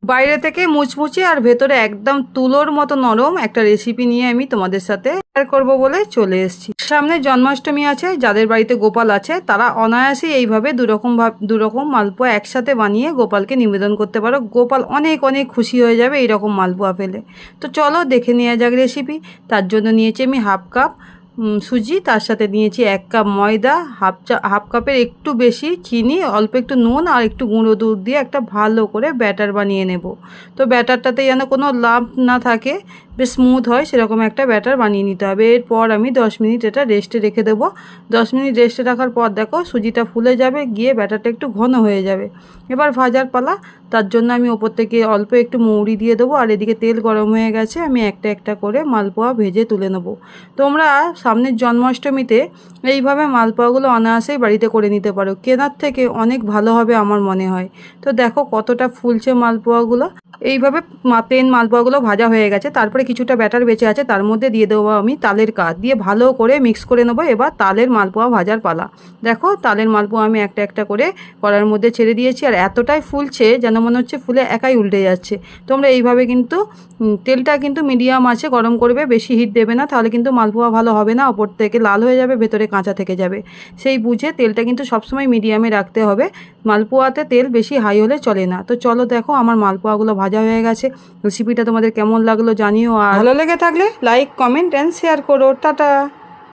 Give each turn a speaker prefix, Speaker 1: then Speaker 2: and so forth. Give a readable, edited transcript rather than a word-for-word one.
Speaker 1: বাইরে থেকে মুচমুচে আর ভেতরে একদম তুলোর মতো নরম একটা রেসিপি নিয়ে আমি তোমাদের সাথে শেয়ার করবো বলে চলে এসেছি। সামনে জন্মাষ্টমী আছে, যাদের বাড়িতে গোপাল আছে তারা অনায়াসেই এইভাবে দুরকম মালপোয়া একসাথে বানিয়ে গোপালকে নিবেদন করতে পারো। গোপাল অনেক অনেক খুশি হয়ে যাবে এইরকম মালপোয়া পেলে। তো চলো দেখে নেওয়া যাক রেসিপি। তার জন্য নিয়েছি আমি হাফ কাপ সুজি, তার সাথে নিয়েছি 1 কাপ ময়দা, হাফ কাপের একটু বেশি চিনি, অল্প একটু নুন আর একটু গুঁড়ো দুধ দিয়ে একটা ভালো করে ব্যাটার বানিয়ে নেব। তো ব্যাটারটাতে যেন কোনো লাম্প না থাকে, বেশ স্মুথ হয় সেরকম একটা ব্যাটার বানিয়ে নিতে হবে। এরপর আমি 10 মিনিট এটা রেস্টে রেখে দেবো। 10 মিনিট রেস্টে রাখার পর দেখো সুজিটা ফুলে যাবে, গিয়ে ব্যাটারটা একটু ঘন হয়ে যাবে। এবার ভাজার পালা। তার জন্য আমি ওপর থেকে অল্প একটু মৌরি দিয়ে দেবো, আর এদিকে তেল গরম হয়ে গেছে, আমি একটা একটা করে মালপোয়া ভেজে তুলে নেবো। তোমরা সামনের জন্মাষ্টমীতে এইভাবে মালপোয়াগুলো অনায়াসেই বাড়িতে করে নিতে পারো, কেনার থেকে অনেক ভালো হবে আমার মনে হয়। তো দেখো কতটা ফুলছে মালপোয়াগুলো। এইভাবে প্লেন মালপোয়াগুলো ভাজা হয়ে গেছে। তারপরে কিছুটা ব্যাটার বেঁচে আছে, তার মধ্যে দিয়ে দেবো আমি তালের কাঠ দিয়ে ভালো করে মিক্স করে নেবো। এবার তালের মালপোয়া ভাজার পালা। দেখো তালের মালপোয়া আমি একটা একটা করে কড়ার মধ্যে ছেড়ে দিয়েছি, আর এতটাই ফুলছে যেন মনে হচ্ছে ফুলে একাই উল্টে যাচ্ছে। তোমরা এইভাবে কিন্তু তেলটা কিন্তু মিডিয়াম আছে গরম করবে, বেশি হিট দেবে না, তাহলে কিন্তু মালপোয়া ভালো হবে না, ওপর থেকে লাল হয়ে যাবে, ভেতরে কাঁচা থেকে যাবে। সেই বুঝে তেলটা কিন্তু সবসময় মিডিয়ামে রাখতে হবে। মালপোয়াতে তেল বেশি হাই হলে চলে না। তো চলো দেখো আমার মালপোয়াগুলো ভাজা হয়ে গেছে। রেসিপিটা তোমাদের কেমন লাগলো জানিও, আর ভালো লেগে থাকলে লাইক, কমেন্ট অ্যান্ড শেয়ার করো। টাটা।